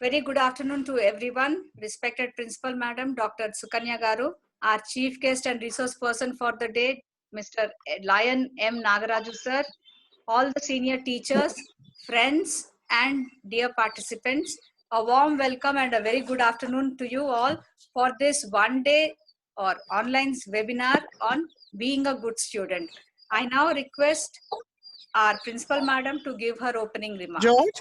Very good afternoon to everyone. Respected Principal Madam Dr. Sukanya Garu, our Chief Guest and Resource Person for the day, Mr. Lion M. Nagaraju Sir, all the senior teachers, friends, and dear participants, a warm welcome and a very good afternoon to you all for this one day or online webinar on being a good student. I now request our Principal Madam to give her opening remarks. George,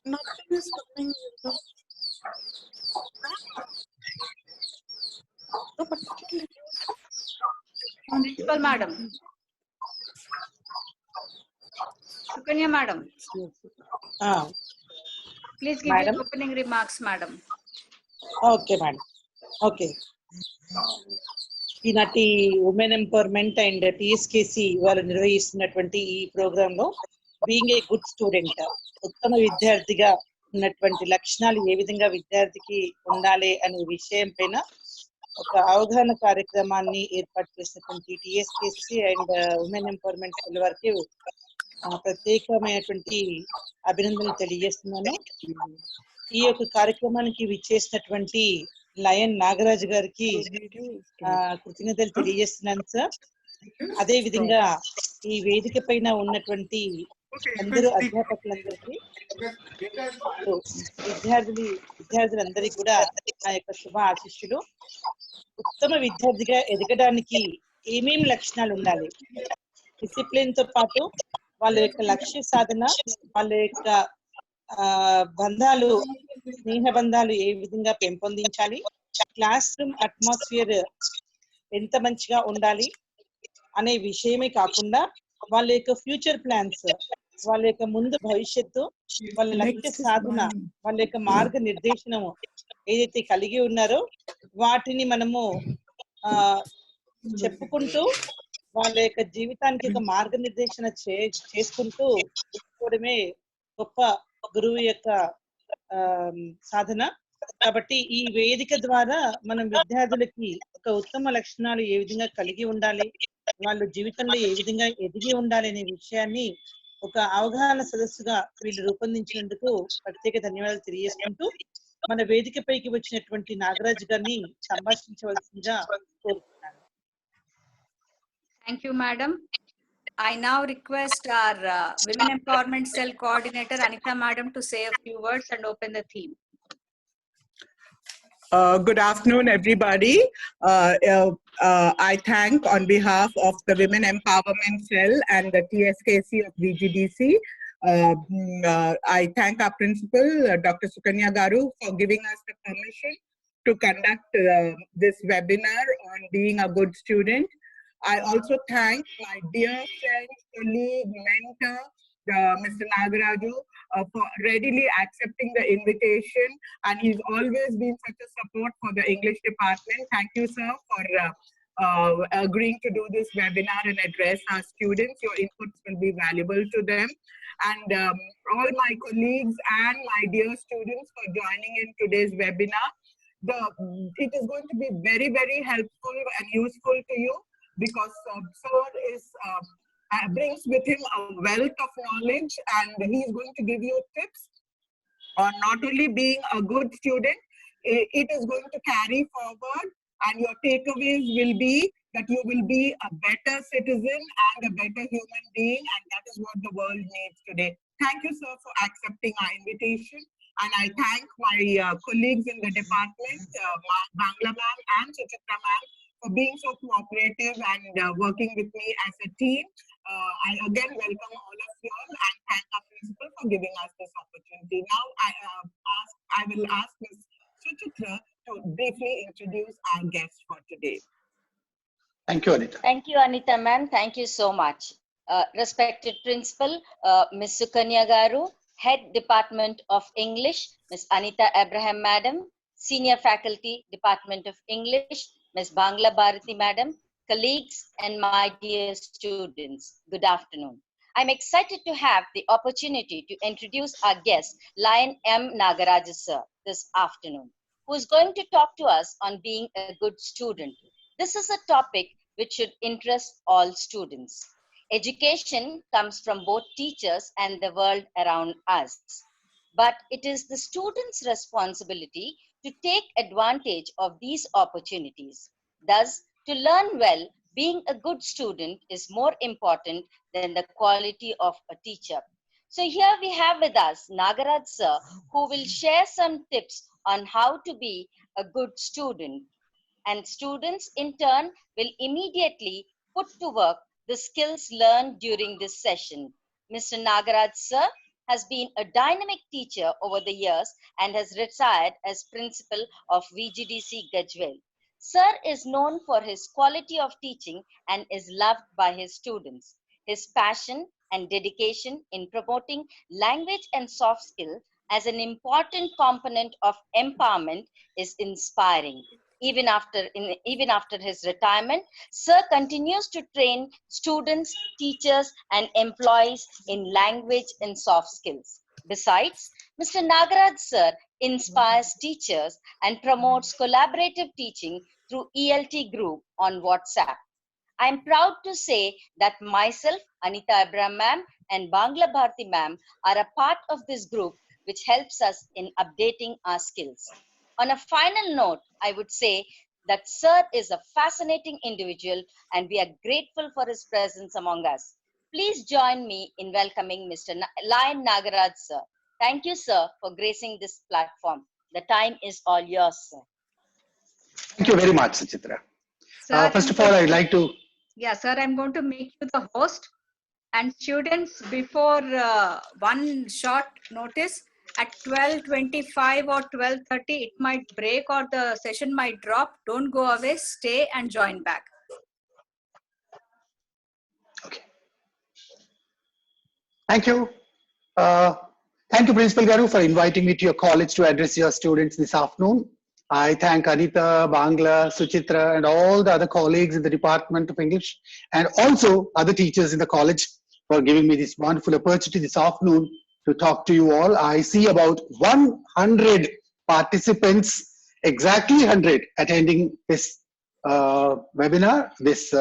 nothing is coming. No, but Principal Madam. Sukanya Madam. Please give Madam? your opening remarks, Madam. Okay, madam. Okay. ఈనాటి women empowerment and టీఎస్కేసి వాళ్ళు నిర్వహిస్తున్నటువంటి ఈ programme లో being a good student, ఉత్తమ విద్యార్థిగా ఉన్నటువంటి లక్షణాలు ఏ విధంగా విద్యార్థికి ఉండాలి అనే విషయం పైన ఒక అవగాహన కార్యక్రమాన్ని ఏర్పాటు చేసినటువంటి టీఎస్కేసి అండ్ ఉమెన్ ఎంపవర్మెంట్ సెల్ వారికి ప్రత్యేకమైనటువంటి అభినందనలు తెలియజేస్తున్నాను. ఈ యొక్క కార్యక్రమానికి విచ్చేసినటువంటి లయన్ నాగరాజు గారికి కృతజ్ఞతలు తెలియజేస్తున్నాను సార్. అదే విధంగా ఈ వేదిక పైన ఉన్నటువంటి అందరూ అధ్యాపకులందరికీ, విద్యార్థులందరికీ కూడా నా యొక్క శుభ ఆశీస్సులు. ఉత్తమ విద్యార్థిగా ఎదగడానికి ఏమేమి లక్షణాలు ఉండాలి, డిసిప్లిన్ తో పాటు వాళ్ళ యొక్క లక్ష్య సాధన, వాళ్ళ యొక్క బంధాలు, స్నేహ బంధాలు ఏ విధంగా పెంపొందించాలి, క్లాస్ రూమ్ అట్మాస్ఫియర్ ఎంత మంచిగా ఉండాలి అనే విషయమే కాకుండా వాళ్ళ యొక్క ఫ్యూచర్ ప్లాన్స్, వాళ్ళ యొక్క ముందు భవిష్యత్తు, వాళ్ళ లక్ష్య సాధన, వాళ్ళ యొక్క మార్గ నిర్దేశనము ఏదైతే కలిగి ఉన్నారో వాటిని మనము చెప్పుకుంటూ వాళ్ళ యొక్క జీవితానికి ఒక మార్గనిర్దేశన చేసుకుంటూ పోవడమే గొప్ప గురువు యొక్క సాధన. కాబట్టి ఈ వేదిక ద్వారా మనం విద్యార్థులకి ఒక ఉత్తమ లక్షణాలు ఏ విధంగా కలిగి ఉండాలి, వాళ్ళు జీవితంలో ఏ విధంగా ఎదిగి ఉండాలి అనే విషయాన్ని ఒక అవగాహన సదస్సుగా వీళ్ళు రూపొందించినందుకు ప్రత్యేక ధన్యవాదాలు తెలియజేసుకుంటూ మన వేదికపైకి వచ్చినటువంటి నాగరాజు గారిని సంభాషించవలసిందిగా కోరుతున్నాను. Thank you, Madam. I now request our Women Empowerment Cell Coordinator Anita Madam to say a few words and open the theme. Good afternoon, everybody. I thank on behalf of the Women Empowerment Cell and the TSKC of VGDC. I thank our principal, Dr. Sukanya Garu, for giving us the permission to conduct this webinar on being a good student. I also thank my dear friend, colleague, mentor, Mr. Nagaraju, for readily accepting the invitation, and he's always been such a support for the English department. Thank you, sir, for agreeing to do this webinar and address our students. Your inputs will be valuable to them. And all my colleagues and my dear students for joining in today's webinar. It is going to be very, very helpful and useful to you, because sir brings with him a wealth of knowledge, and he's going to give you tips on not only being a good student, it is going to carry forward, and your takeaways will be that you will be a better citizen and a better human being, and that is what the world needs today. Thank you, sir, for accepting our invitation. And I thank my colleagues in the department, Bangla ma'am and Suchitra ma'am, for being so cooperative and working with me as a team. I again welcome all of you all and thank our principal for giving us this opportunity. Now I will ask Ms. Suchitra to briefly introduce our guest for today. Thank you, Anita. Thank you, Anita ma'am. Thank you so much. Respected Principal, Ms. Sukanya Garu, Head Department of English, Ms. Anita Abraham Madam, Senior Faculty, Department of English, Ms. Bangla Bharati Madam, colleagues, and my dear students, good afternoon. I'm excited to have the opportunity to introduce our guest, Lion M. Nagaraju sir, this afternoon, who is going to talk to us on being a good student. This is a topic which should interest all students. Education comes from both teachers and the world around us. but it is the student's responsibility to take advantage of these opportunities. Thus, to learn well, being a good student is more important than the quality of a teacher. So here we have with us Nagaraj sir, who will share some tips on how to be a good student. And students in turn will immediately put to work the skills learned during this session. Mr. Nagaraj sir has been a dynamic teacher over the years and has retired as principal of VGDC Gajwel. Sir is known for his quality of teaching and is loved by his students. His passion and dedication in promoting language and soft skill as an important component of empowerment is inspiring. Even after his retirement, Sir continues to train students, teachers, and employees in language and soft skills. Besides, Mr. Nagaraj Sir inspires teachers and promotes collaborative teaching through ELT group on WhatsApp. I am proud to say that myself, Anita Abraham ma'am, and Bangla Bharti ma'am are a part of this group, which helps us in updating our skills. On a final note, I would say that Sir is a fascinating individual and we are grateful for his presence among us. Please join me in welcoming Mr. Lion Nagaraj sir. Thank you, sir, for gracing this platform. The time is all yours, sir. Thank you very much, Suchitra. Sir, First of all, I'd like to. Yeah, sir, I'm going to make you the host. And students, before one short notice, at 12:25 or 12:30, it might break or the session might drop. Don't go away, stay and join back. Okay. Thank you. Thank you, Principal Garu, for inviting me to your college to address your students this afternoon. I thank Anita, Bangla, Suchitra, and all the other colleagues in the Department of English, and also other teachers in the college for giving me this wonderful opportunity this afternoon to talk to you all. I see about 100 participants, exactly 100, attending this webinar, this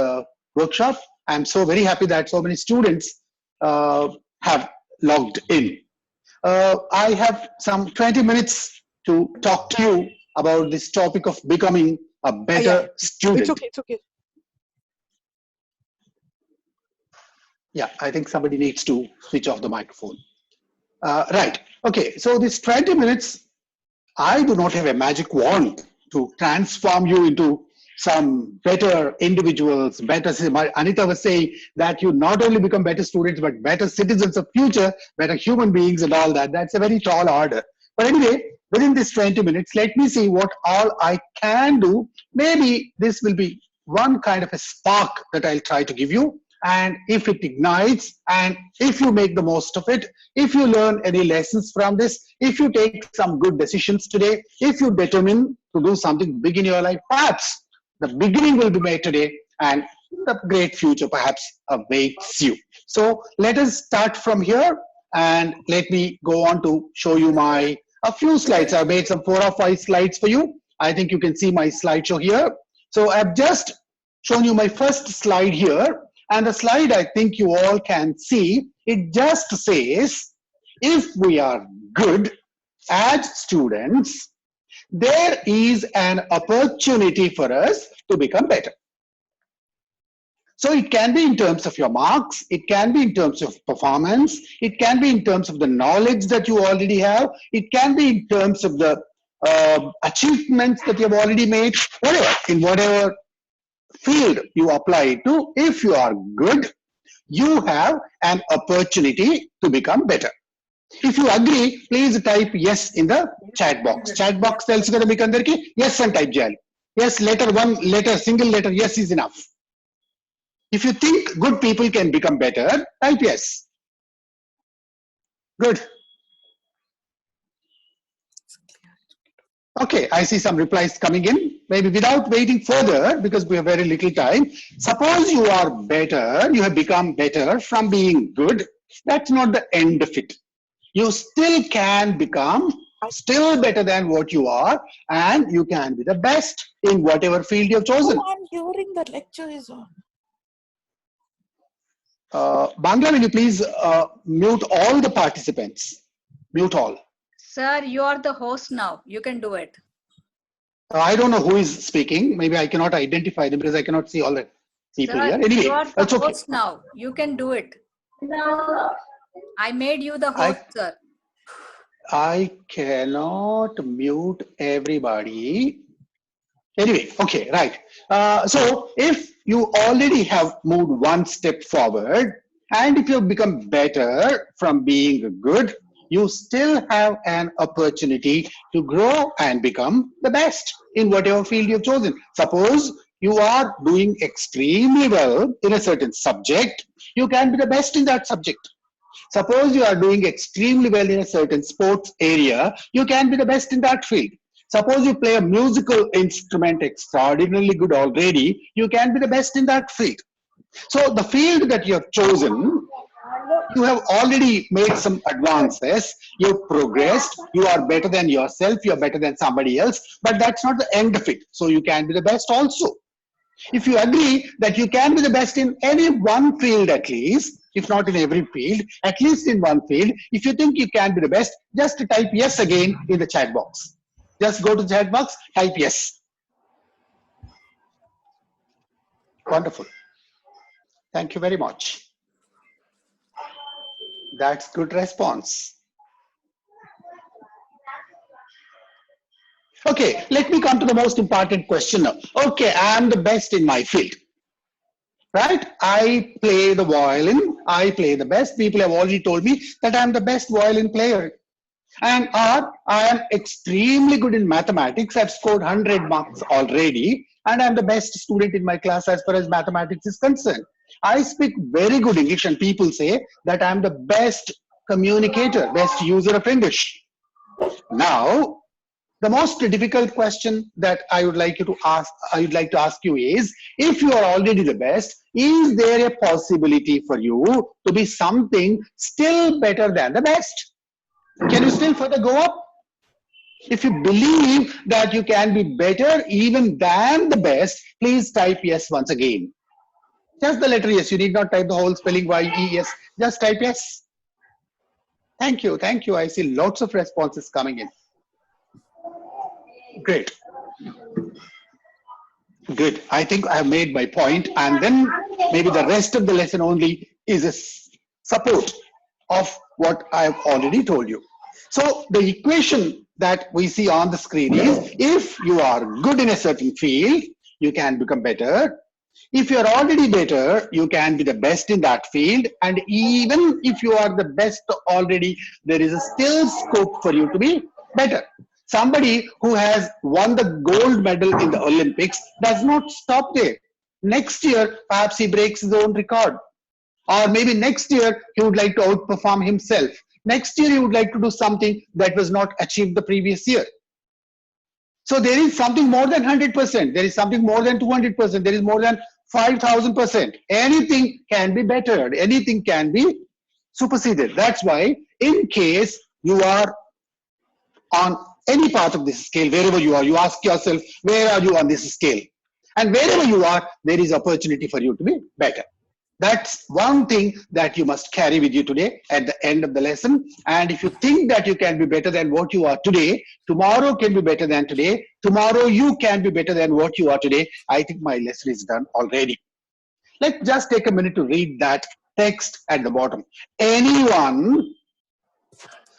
workshop. I'm so very happy that so many students have logged in. I have some 20 minutes to talk to you about this topic of becoming a better student. It's okay. Yeah, I think somebody needs to switch off the microphone. Right. Okay. So this 20 minutes, I do not have a magic wand to transform you into some better individuals, better. Anita was saying that you not only become better students, but better citizens of future, better human beings and all that. That's a very tall order. But anyway, within this 20 minutes, let me see what all I can do. Maybe this will be one kind of a spark that I'll try to give you. And if it ignites, and if you make the most of it, if you learn any lessons from this, if you take some good decisions today, if you determine to do something big in your life, perhaps the beginning will be made today and the great future perhaps awaits you. So let us start from here, and let me go on to show you a few slides. I've made some 4 or 5 slides for you. I think you can see my slideshow here. So I've just shown you my first slide here. And the slide I think you all can see, it just says, if we are good as students, there is an opportunity for us to become better. So it can be in terms of your marks, it can be in terms of performance, it can be in terms of the knowledge that you already have, it can be in terms of the achievements that you have already made, whatever, in whatever field you apply to. If you are good, you have an opportunity to become better. If you agree, please type yes in the chat box. Chat box tells you that yes and type jal. Yes, one letter, single letter, yes is enough. If you think good people can become better, type yes. Good. Okay, I see some replies coming in. Maybe without waiting further, because we have very little time. Suppose you are better, you have become better from being good. That's not the end of it. You still can become still better than what you are, and you can be the best in whatever field you have chosen. Oh, I'm hearing the lecture is on. Bangla, will you please mute all the participants? Mute all. Sir, you are the host now. You can do it. I don't know who is speaking. Maybe I cannot identify them because I cannot see all the people Sir, here. Anyway, you are the that's okay. host now. You can do it. I made you the host, sir. I cannot mute everybody. Anyway, okay, right. So if you already have moved one step forward, and if you've become better from being good, you still have an opportunity to grow and become the best in whatever field you've chosen. Suppose you are doing extremely well in a certain subject, you can be the best in that subject. Suppose you are doing extremely well in a certain sports area, you can be the best in that field. Suppose you play a musical instrument extraordinarily good already, you can be the best in that field. So the field that you have chosen, you have already made some advances, you've progressed, you are better than yourself, you are better than somebody else, but that's not the end of it. So you can be the best also. If you agree that you can be the best in any one field at least, if not in every field, at least in one field, if you think you can be the best, just type yes again in the chat box. Just go to the chat box, type yes. Wonderful. Thank you very much. That's good response. Okay, let me come to the most important question now. Okay, I am the best in my field. Right? I play the violin. I play the best. People have already told me that I'm the best violin player. And I am extremely good in mathematics. I've scored 100 marks already. And I'm the best student in my class as far as mathematics is concerned. I speak very good English, and people say that I'm the best communicator, best user of English. Now, the most difficult question that I would like to ask you is, if you are already the best, is there a possibility for you to be something still better than the best? Can you still further go up? If you believe that you can be better even than the best, please type yes once again. Just the letter yes. You need not type the whole spelling Y-E-S. Just type yes. Thank you. Thank you. I see lots of responses coming in. Great. Good. I think I have made my point, and then maybe the rest of the lesson only is a support of what I have already told you. So the equation that we see on the screen is, if you are good in a certain field, you can become better. If you are already better, you can be the best in that field. And even if you are the best already, there is a still scope for you to be better. Somebody who has won the gold medal in the Olympics does not stop there. Next year, perhaps he breaks his own record. Or maybe next year, he would like to outperform himself. Next year, he would like to do something that was not achieved the previous year. So there is something more than 100%. There is something more than 200%. There is more than 5,000%. Anything can be bettered. Anything can be superseded. That's why, in case you are on any part of this scale, wherever you are, you ask yourself, where are you on this scale? And wherever you are, there is opportunity for you to be better. That's one thing that you must carry with you today at the end of the lesson. And if you think that you can be better than what you are today, tomorrow can be better than today, tomorrow you can be better than what you are today, I think my lesson is done already. Let's just take a minute to read that text at the bottom. Anyone,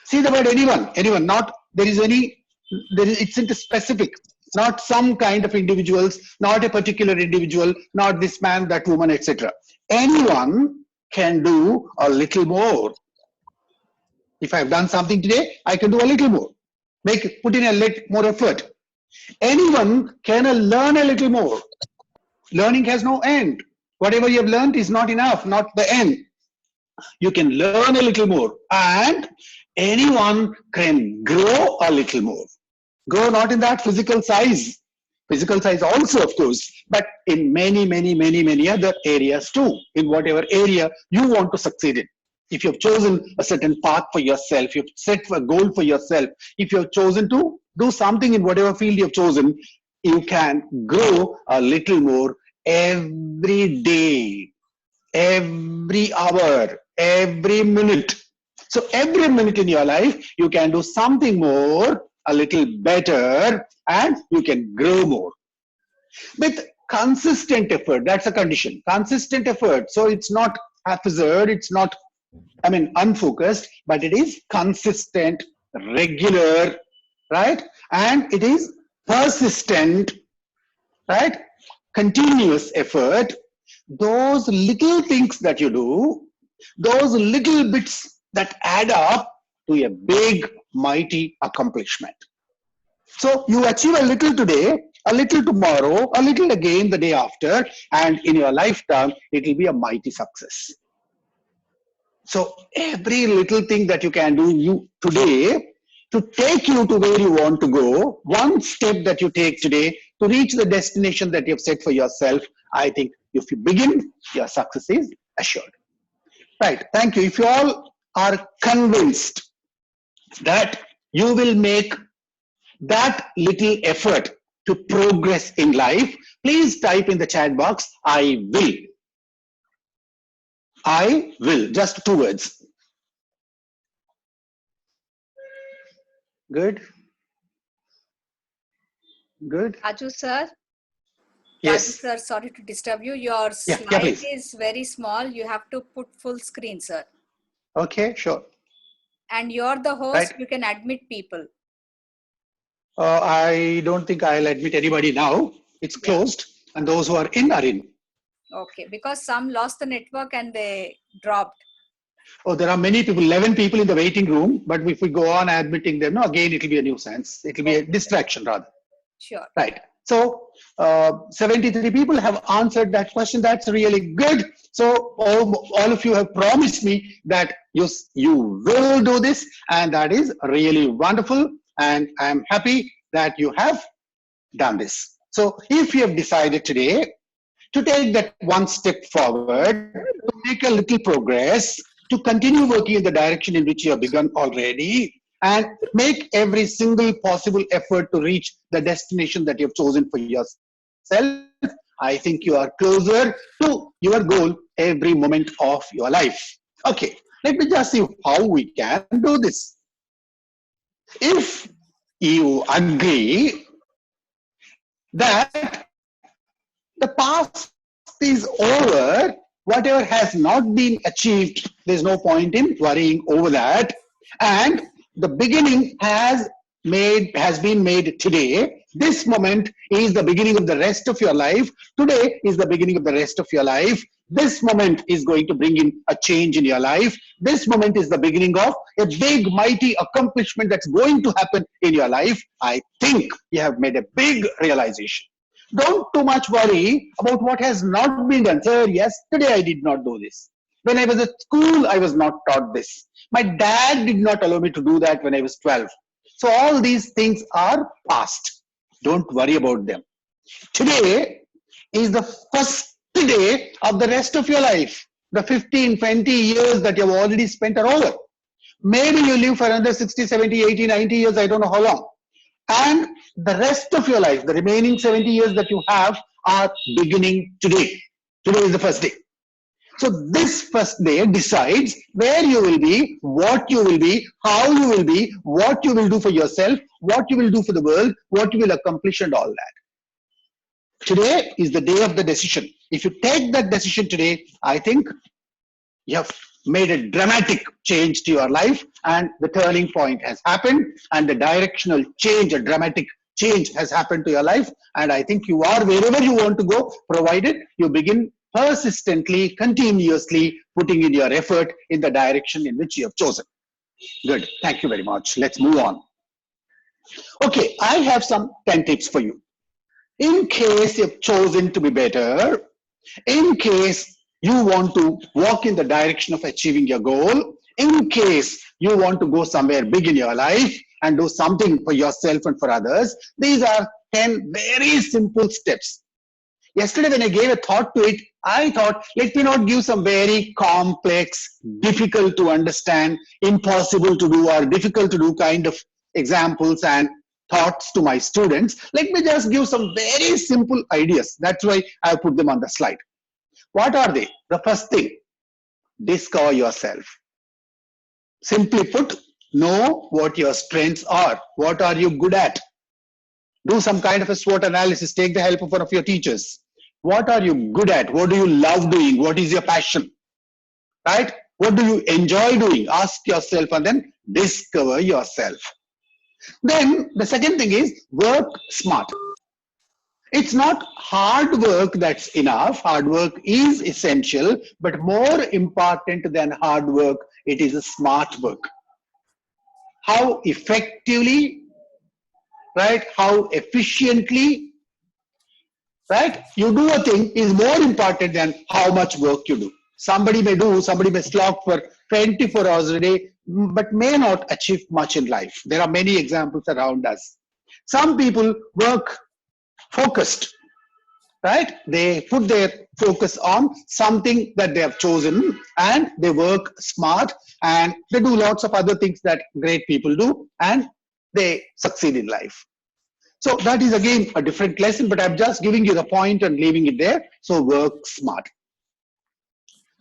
see the word anyone, not there is any, it's into specific, not some kind of individuals, not a particular individual, not this man, that woman, etc. Anyone can do a little more. If I've done something today, I can do a little more. Put in a little more effort. Anyone can learn a little more. Learning has no end. Whatever you have learned is not enough, not the end. You can learn a little more, and anyone can grow a little more. Grow not in that physical size also, of course, but in many other areas too, in whatever area you want to succeed in. If you've chosen a certain path for yourself, you've set a goal for yourself, if you've chosen to do something in whatever field you've chosen, you can grow a little more every day, every hour, every minute. So every minute in your life, you can do something more, a little better, and you can grow more. With consistent effort, that's a condition. Consistent effort. So it's not haphazard, it's not, unfocused, but it is consistent, regular, right? And it is persistent, right? Continuous effort. Those little things that you do, those little bits that add up to a big, mighty accomplishment. So you achieve a little today, a little tomorrow, a little again the day after, and in your lifetime, it will be a mighty success. So every little thing that you can do today to take you to where you want to go, one step that you take today to reach the destination that you've set for yourself, I think if you begin, your success is assured. Right, thank you. If you all are convinced that you will make that little effort to progress in life, please type in the chat box, I will. I will, just 2 words. Good. Good. Raju sir. Yes. Raju sir, sorry to disturb you. Your Yeah, slide please. is very small. You have to put full screen, sir. Okay, sure. And you're the host. Right. You can admit people. I don't think I'll admit anybody now. It's closed, and those who are in are in. Okay, because some lost the network and they dropped. Oh, there are many people, 11 people in the waiting room, but if we go on admitting them, no, again, it will be a nuisance. It will be a distraction rather. Sure. Right. So 73 people have answered that question. That's really good. So all of you have promised me that you will do this, and that is really wonderful. And I'm happy that you have done this. So if you have decided today to take that one step forward, to make a little progress, to continue working in the direction in which you have begun already, and make every single possible effort to reach the destination that you have chosen for yourself, I think you are closer to your goal every moment of your life. Okay, let me just see how we can do this. If you agree that the past is over, whatever has not been achieved, there's no point in worrying over that, and the beginning has been made today. This moment is the beginning of the rest of your life. Today is the beginning of the rest of your life. This moment is going to bring in a change in your life. This moment is the beginning of a big, mighty accomplishment that's going to happen in your life. I think you have made a big realization. Don't too much worry about what has not been done. Sir, yesterday I did not do this. When I was at school, I was not taught this. My dad did not allow me to do that when I was 12. So all these things are past. Don't worry about them. Today is the first day of the rest of your life. The 15, 20 years that you have already spent are over. Maybe you live for another 60, 70, 80, 90 years, I don't know how long. And the rest of your life, the remaining 70 years that you have, are beginning today. Today is the first day. So this first day decides where you will be, what you will be, how you will be, what you will do for yourself, what you will do for the world, what you will accomplish, and all that. Today is the day of the decision. If you take that decision today, I think you have made a dramatic change to your life, and the turning point has happened, and the directional change, a dramatic change has happened to your life. And I think you are wherever you want to go, provided you begin persistently, continuously putting in your effort in the direction in which you have chosen. Good. Thank you very much. Let's move on. Okay, I have some 10 tips for you. In case you've chosen to be better, in case you want to walk in the direction of achieving your goal, in case you want to go somewhere big in your life and do something for yourself and for others, these are 10 very simple steps. Yesterday, when I gave a thought to it, I thought, let me not give some very complex, difficult to understand, impossible to do, or difficult to do kind of examples and thoughts to my students. Let me just give some very simple ideas. That's why I put them on the slide. What are they? The first thing, discover yourself. Simply put, know what your strengths are. What are you good at? Do some kind of a SWOT analysis. Take the help of one of your teachers. What are you good at? What do you love doing? What is your passion? Right? What do you enjoy doing? Ask yourself and then discover yourself. Then the second thing is work smart. It's not hard work that's enough. Hard work is essential, but more important than hard work, it is a smart work. How effectively, right? How efficiently, right? You do a thing is more important than how much work you do. Somebody may slog for 24 hours a day, but may not achieve much in life. There are many examples around us. Some people work focused, right? They put their focus on something that they have chosen and they work smart and they do lots of other things that great people do and they succeed in life. So that is again a different lesson, but I'm just giving you the point and leaving it there. So work smart.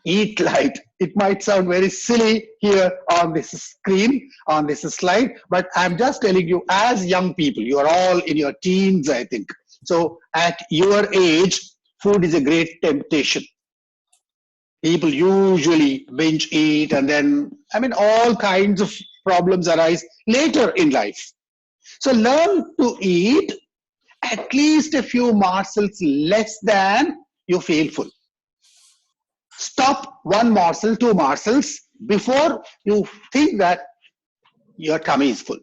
Eat light. It might sound very silly here on this screen, on this slide, but I'm just telling you, as young people, you are all in your teens, I think. So at your age, food is a great temptation. People usually binge eat and then, all kinds of problems arise later in life. So learn to eat at least a few morsels less than you feel full. Stop one morsel, two morsels before you think that your tummy is full.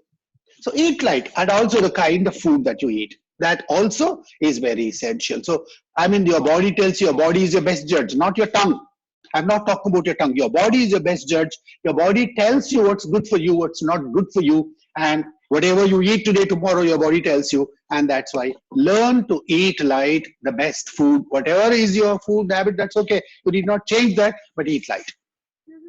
So eat light, and also the kind of food that you eat. That also is very essential. So, your body tells you, your body is your best judge, not your tongue. I'm not talking about your tongue. Your body is your best judge. Your body tells you what's good for you, what's not good for you. And whatever you eat today, tomorrow, your body tells you. And that's why learn to eat light, the best food. Whatever is your food habit, that's okay. You need not change that, but eat light.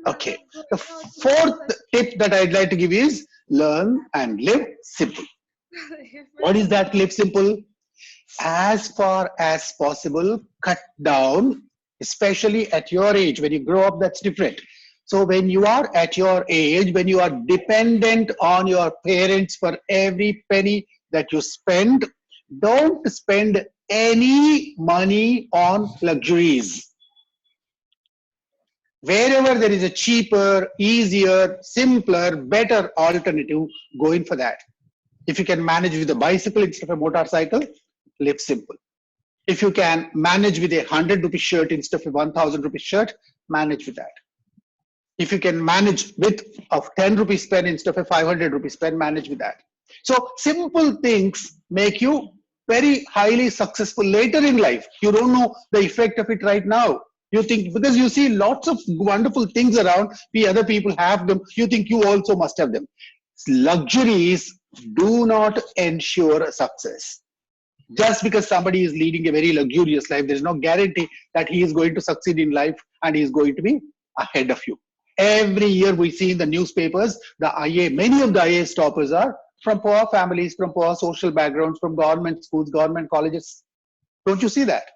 Okay. The fourth tip that I'd like to give is learn and live simple. What is that? Live simple. As far as possible, cut down, especially at your age. When you grow up, that's different. So when you are at your age, when you are dependent on your parents for every penny that you spend, don't spend any money on luxuries. Wherever there is a cheaper, easier, simpler, better alternative, go in for that. If you can manage with a bicycle instead of a motorcycle, live simple. If you can manage with a 100 rupee shirt instead of a 1000 rupee shirt, manage with that. If you can manage with a 10 rupees pen instead of a 500 rupees pen, manage with that. So simple things make you very highly successful later in life. You don't know the effect of it right now. You think, because you see lots of wonderful things around, the other people have them, you think you also must have them. Luxuries do not ensure success. Just because somebody is leading a very luxurious life, there is no guarantee that he is going to succeed in life and he is going to be ahead of you. Every year we see in the newspapers, many of the IAS toppers are from poor families, from poor social backgrounds, from government schools, government colleges. Don't you see that?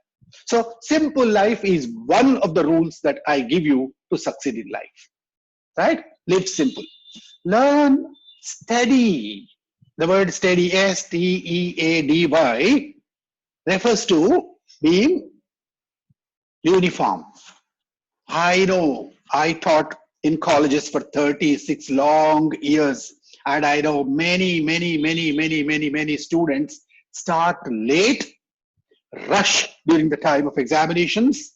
So simple life is one of the rules that I give you to succeed in life. Right? Live simple. Learn steady. The word steady, S-T-E-A-D-Y, refers to being uniform. I know, I taught in colleges for 36 long years, and I know many students start late, rush during the time of examinations,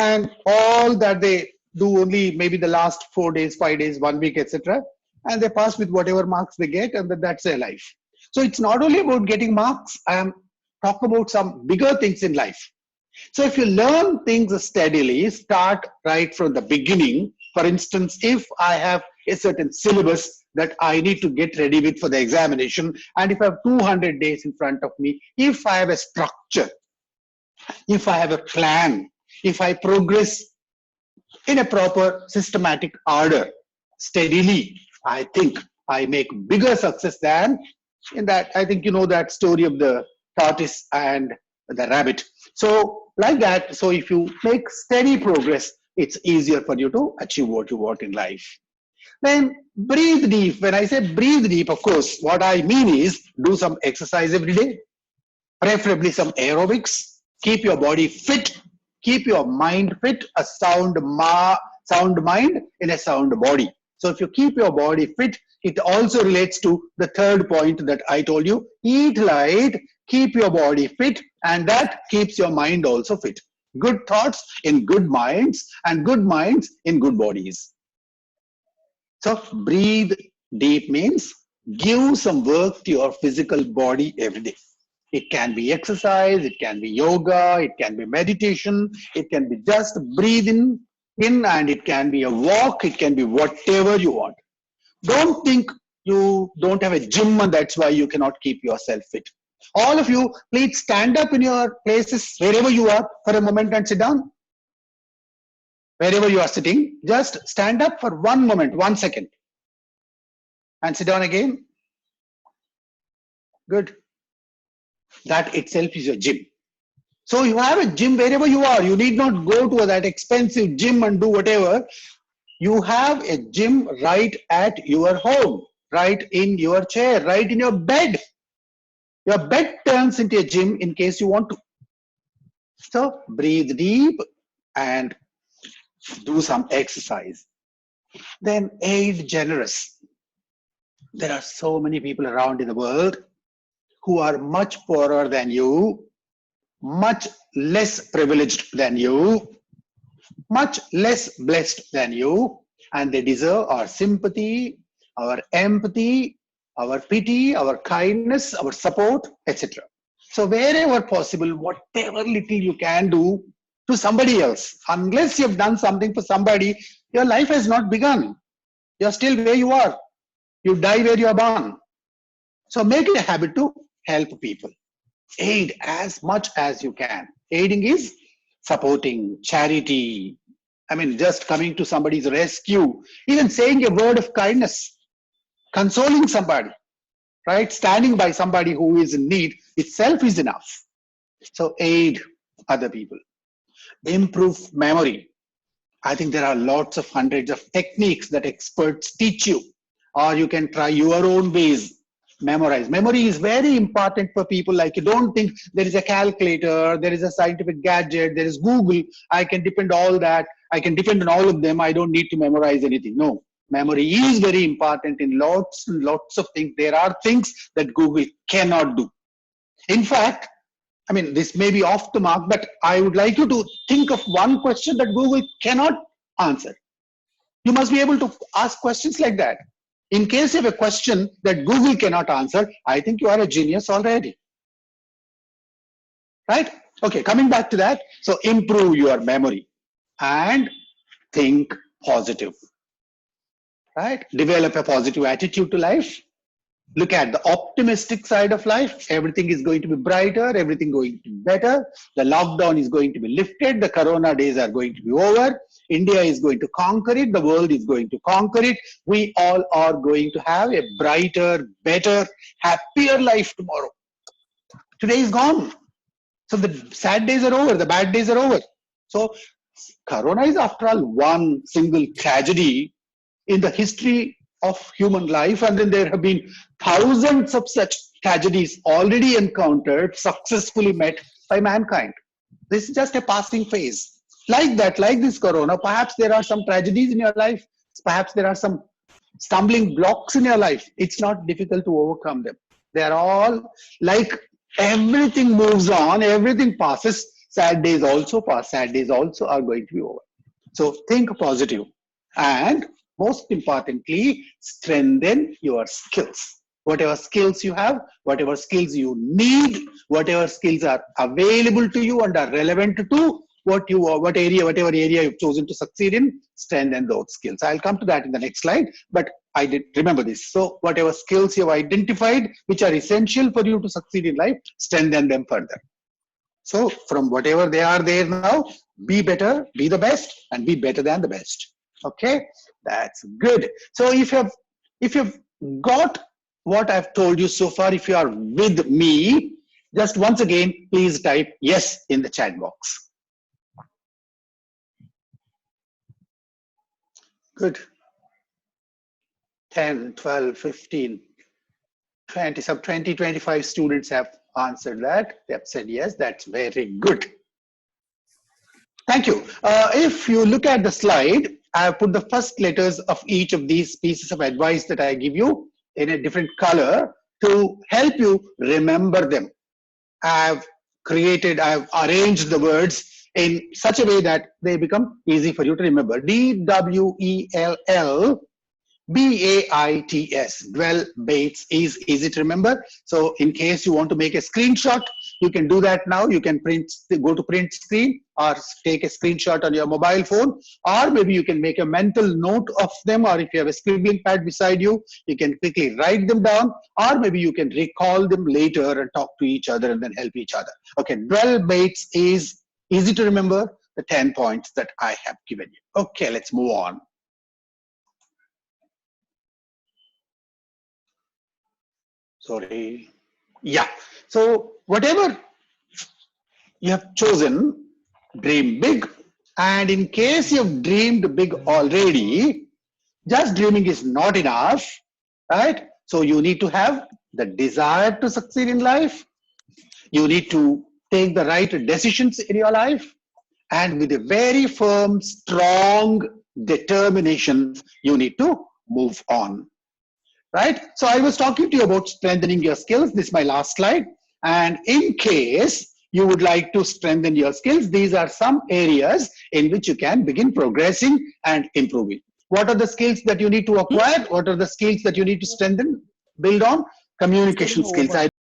and all that they do only maybe the last 4 days, 5 days, 1 week, etc. And they pass with whatever marks they get, and that's their life. So it's not only about getting marks. I am talking about some bigger things in life. So if you learn things steadily, start right from the beginning. For instance, if I have a certain syllabus that I need to get ready with for the examination, and if I have 200 days in front of me, if I have a structure, if I have a plan, if I progress in a proper systematic order steadily, I think I make bigger success than in that. I think you know that story of the tortoise and the rabbit. So like that, so if you make steady progress, it's easier for you to achieve what you want in life. Then breathe deep. When I say breathe deep, of course, what I mean is do some exercise every day, preferably some aerobics. Keep your body fit, keep your mind fit, a sound mind in a sound body. So if you keep your body fit, it also relates to the third point that I told you. Eat light, keep your body fit, and that keeps your mind also fit. Good thoughts in good minds, and good minds in good bodies. So breathe deep means give some work to your physical body every day. It can be exercise, it can be yoga, it can be meditation, it can be just breathe in, and it can be a walk, it can be whatever you want. Don't think you don't have a gym and that's why you cannot keep yourself fit. All of you, please stand up in your places, wherever you are, for a moment and sit down. Wherever you are sitting, just stand up for 1 moment, 1 second. And sit down again. Good. That itself is your gym. So you have a gym wherever you are. You need not go to that expensive gym and do whatever. You have a gym right at your home, right in your chair, right in your bed. Your bed turns into a gym in case you want to. So breathe deep and do some exercise. Then aid generous. There are so many people around in the world who are much poorer than you, much less privileged than you, much less blessed than you, and they deserve our sympathy, our empathy, our pity, our kindness, our support, etc. So wherever possible, whatever little you can do to somebody else, unless you've done something for somebody, your life has not begun. You're still where you are. You die where you are born. So make it a habit to help people. Aid as much as you can. Aiding is supporting, charity. I mean, just coming to somebody's rescue, even saying a word of kindness, consoling somebody, right? Standing by somebody who is in need itself is enough. So aid other people. Improve memory. I think there are lots of hundreds of techniques that experts teach you, or you can try your own ways. Memorize. Memory is very important for people like you. Don't think there is a calculator, there is a scientific gadget, there is Google. I can depend all that. I can depend on all of them. I don't need to memorize anything. No, memory is very important in lots and lots of things. There are things that Google cannot do. In fact, I mean, this may be off the mark, but I would like you to think of one question that Google cannot answer. You must be able to ask questions like that. In case you have a question that Google cannot answer, I think you are a genius already. Right? Okay, coming back to that. So improve your memory and think positive. Right? Develop a positive attitude to life. Look at the optimistic side of life. Everything is going to be brighter, everything going to be better. The lockdown is going to be lifted. The corona days are going to be over. India is going to conquer it. The world is going to conquer it. We all are going to have a brighter, better, happier life tomorrow. Today is gone. So the sad days are over. The bad days are over. So corona is, after all, one single tragedy in the history of human life, and then there have been thousands of such tragedies already encountered, successfully met by mankind. This is just a passing phase. Like that, like this corona, perhaps there are some tragedies in your life, perhaps there are some stumbling blocks in your life. It's not difficult to overcome them. They are all like everything moves on, everything passes. Sad days also pass, sad days also are going to be over. So think positive, and most importantly, strengthen your skills. Whatever skills you have, whatever skills you need, whatever skills are available to you and are relevant to whatever area you've chosen to succeed in, strengthen those skills. I'll come to that in the next slide, but I did remember this. So whatever skills you have identified, which are essential for you to succeed in life, strengthen them further. So from whatever they are there now, be better, be the best, and be better than the best. Okay, that's good. So if you've got what I've told you so far, if you are with me, just once again, please type yes in the chat box. Good. 10, 12, 15, 20, some 20, 25 students have answered that. They have said yes, that's very good. Thank you. If you look at the slide, I have put the first letters of each of these pieces of advice that I give you in a different color to help you remember them. I've arranged the words in such a way that they become easy for you to remember. DWELL BAITS, Dwell Baits, is easy to remember. So in case you want to make a screenshot, you can do that now. You can go to print screen or take a screenshot on your mobile phone, or maybe you can make a mental note of them, or if you have a scribbling pad beside you, you can quickly write them down, or maybe you can recall them later and talk to each other and then help each other. Okay, Dwell Baits is easy to remember, the 10 points that I have given you. Okay, let's move on. Sorry. Yeah. So whatever you have chosen, dream big. And in case you've dreamed big already, just dreaming is not enough, right? So you need to have the desire to succeed in life. You need to take the right decisions in your life. And with a very firm, strong determination, you need to move on. Right? So I was talking to you about strengthening your skills. This is my last slide. And in case you would like to strengthen your skills, these are some areas in which you can begin progressing and improving. What are the skills that you need to acquire? What are the skills that you need to strengthen, build on? Communication skills.